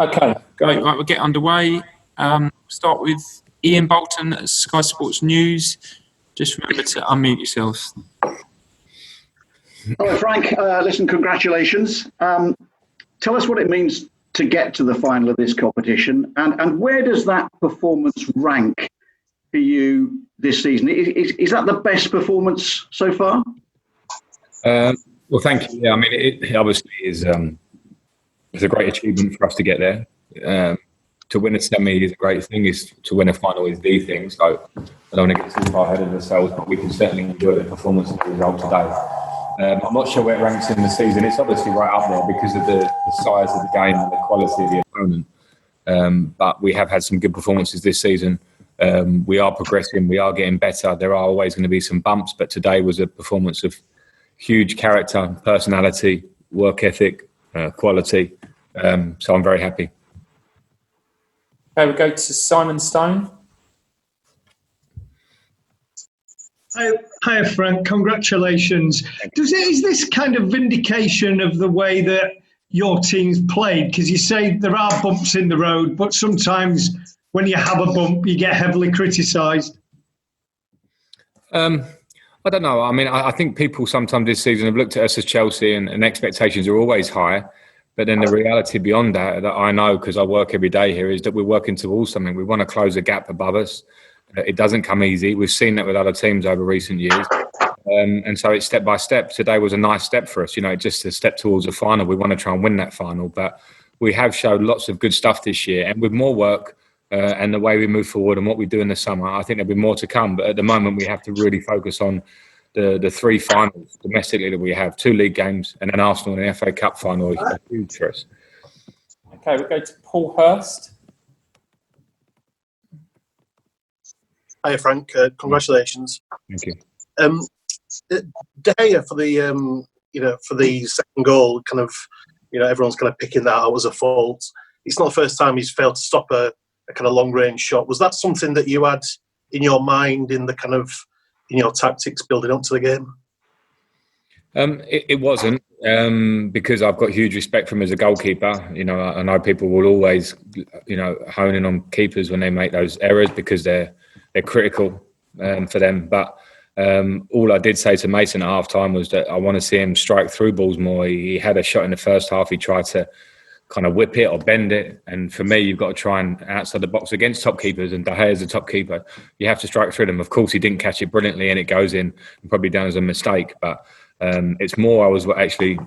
Okay, great. Right, we'll get underway. Start with Ian Bolton at Sky Sports News. Just remember to unmute yourselves. Hello, Frank. Listen, congratulations. Tell us what it means to get to the final of this competition, and where does that performance rank for you this season? Is that the best performance so far? Well, thank you. Yeah, I mean, it obviously is. It's a great achievement for us to get there. To win a semi is a great thing. To win a final is the thing. So I don't want to get too far ahead of ourselves, but we can certainly enjoy the performance and the result today. I'm not sure where it ranks in the season. It's obviously right up there because of the size of the game and the quality of the opponent. But we have had some good performances this season. We are progressing. We are getting better. There are always going to be some bumps, but today was a performance of huge character, personality, work ethic, quality. So I'm very happy. Okay, we'll go to Simon Stone. Hi, Frank. Congratulations. Is this kind of vindication of the way that your team's played? Because you say there are bumps in the road, but sometimes when you have a bump, you get heavily criticised. I don't know. I mean, I think people sometimes this season have looked at us as Chelsea and expectations are always high. But then the reality beyond that I know because I work every day here is that we're working towards something. We want to close a gap above us. It doesn't come easy. We've seen that with other teams over recent years. And so it's step by step. Today was a nice step for us. Just a step towards a final. We want to try and win that final. But we have showed lots of good stuff this year. And with more work and the way we move forward and what we do in the summer, I think there'll be more to come. But at the moment, we have to really focus on the three finals domestically that we have, 2 league games and an Arsenal and FA Cup final is huge for us. Okay, we'll go to Paul Hurst. Hi, Frank. Congratulations. Thank you. De Gea for the second goal, kind of, everyone's kind of picking that out as a fault. It's not the first time he's failed to stop a kind of long range shot. Was that something that you had in your mind in your tactics building up to the game? It wasn't because I've got huge respect for him as a goalkeeper. I know people will always, hone in on keepers when they make those errors because they're critical for them. But all I did say to Mason at half time was that I want to see him strike through balls more. He had a shot in the first half. He tried to kind of whip it or bend it. And for me, you've got to try and outside the box against top keepers. And De Gea is a top keeper. You have to strike through them. Of course, he didn't catch it brilliantly and it goes in and probably done as a mistake. But it's more I was actually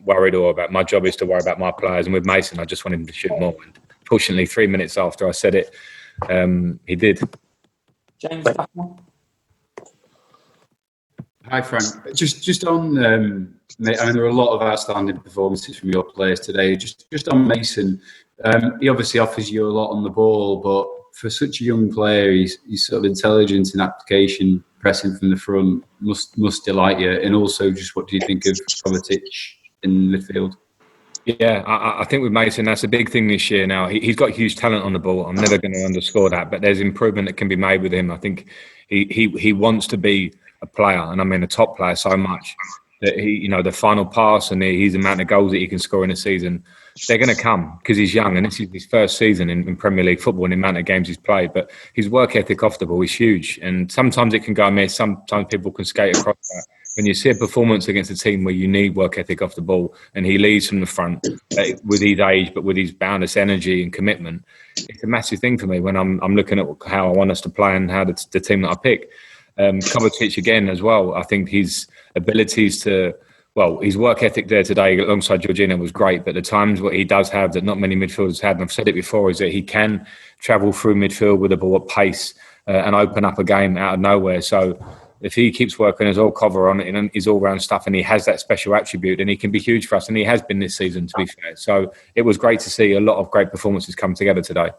worried about. My job is to worry about my players. And with Mason, I just wanted him to shoot more. And fortunately, 3 minutes after I said it, he did. James Bucknell. Hi, Frank. Just on, I mean, there were a lot of outstanding performances from your players today. Just on Mason, he obviously offers you a lot on the ball, but for such a young player, he's sort of intelligence and application, pressing from the front must delight you. And also, just what do you think of Kovacic in midfield? Yeah, I think with Mason, that's a big thing this year now. He's got huge talent on the ball. I'm never going to underscore that, but there's improvement that can be made with him. I think he wants to be a player, and I mean a top player so much that the final pass and his amount of goals that he can score in a season, they're going to come because he's young and this is his first season in Premier League football and the amount of games he's played. But his work ethic off the ball is huge, and sometimes it can go amiss. Sometimes people can skate across that. When you see a performance against a team where you need work ethic off the ball and he leads from the front with his age but with his boundless energy and commitment, it's a massive thing for me when I'm looking at how I want us to play and how the team that I pick. Kovacic again as well. I think his abilities his work ethic there today alongside Jorginho was great, but the times what he does have that not many midfielders had, and I've said it before, is that he can travel through midfield with the ball at pace and open up a game out of nowhere. So if he keeps working his all cover on it and his all-round stuff and he has that special attribute, then he can be huge for us, and he has been this season, to be fair. So it was great to see a lot of great performances come together today.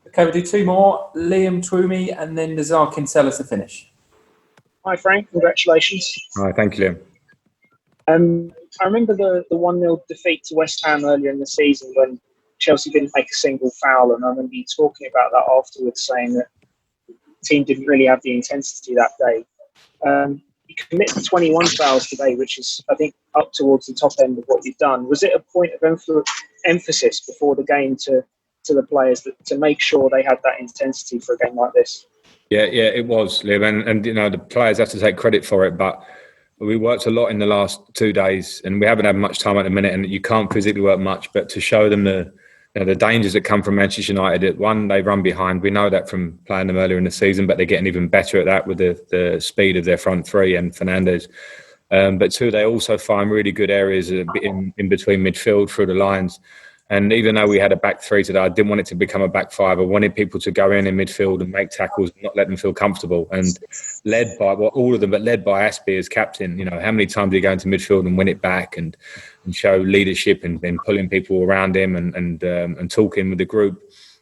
Okay, we'll do 2 more. Liam Twomey and then Nazar Kinsella to finish. Hi, Frank. Congratulations. All right, thank you, Liam. I remember the 1-0 defeat to West Ham earlier in the season when Chelsea didn't make a single foul, and I remember you talking about that afterwards, saying that the team didn't really have the intensity that day. You committed 21 fouls today, which is, I think, up towards the top end of what you've done. Was it a point of emphasis before the game to the players to make sure they had that intensity for a game like this. Yeah, it was, Liv, and the players have to take credit for it, but we worked a lot in the last 2 days, and we haven't had much time at the minute, and you can't physically work much, but to show them the dangers that come from Manchester United. One, they run behind. We know that from playing them earlier in the season, but they're getting even better at that with the speed of their front three and Fernandes. But two, they also find really good areas in between midfield through the lines. And even though we had a back three today, I didn't want it to become a back five. I wanted people to go in midfield and make tackles, not let them feel comfortable. And led by all of them, but led by Aspie as captain. How many times do you go into midfield and win it back and show leadership and pulling people around him and talking with the group.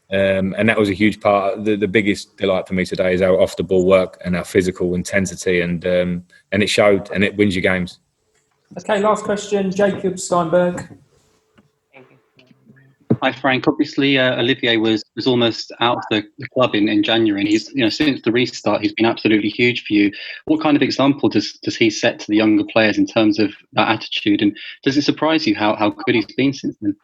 And that was a huge part. The biggest delight for me today is our off the ball work and our physical intensity, and it showed, and it wins you games. Okay, last question, Jacob Steinberg. Hi Frank. Obviously, Olivier was almost out of the club in January, and he's since the restart he's been absolutely huge for you. What kind of example does he set to the younger players in terms of that attitude? And does it surprise you how good he's been since then?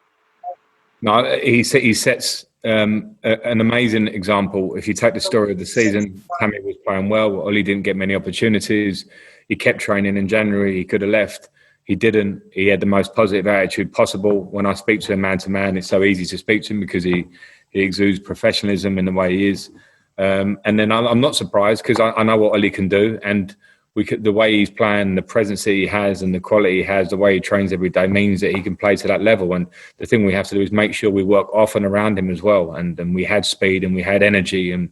No, he sets an amazing example. If you take the story of the season, Tammy was playing well. Ollie didn't get many opportunities. He kept training in January. He could have left. He didn't. He had the most positive attitude possible. When I speak to him man to man, it's so easy to speak to him because he exudes professionalism in the way he is. And then I'm not surprised because I know what Ollie can do, and the way he's playing, the presence that he has, and the quality he has, the way he trains every day means that he can play to that level. And the thing we have to do is make sure we work off and around him as well. And we had speed and we had energy, and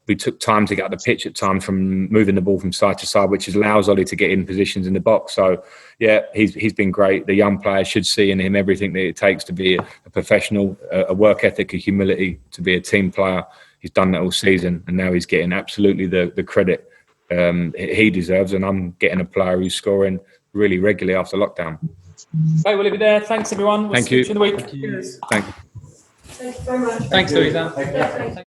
we took time to get up the pitch at times from moving the ball from side to side, which allows Ollie to get in positions in the box. So, yeah, he's been great. The young players should see in him everything that it takes to be a professional, a work ethic, a humility, to be a team player. He's done that all season, and now he's getting absolutely the credit he deserves. And I'm getting a player who's scoring really regularly after lockdown. Okay, we'll leave it there. Thanks, everyone. We'll Thank see you you. in the week. Thank you. Thank you very much. Thanks, Louisa.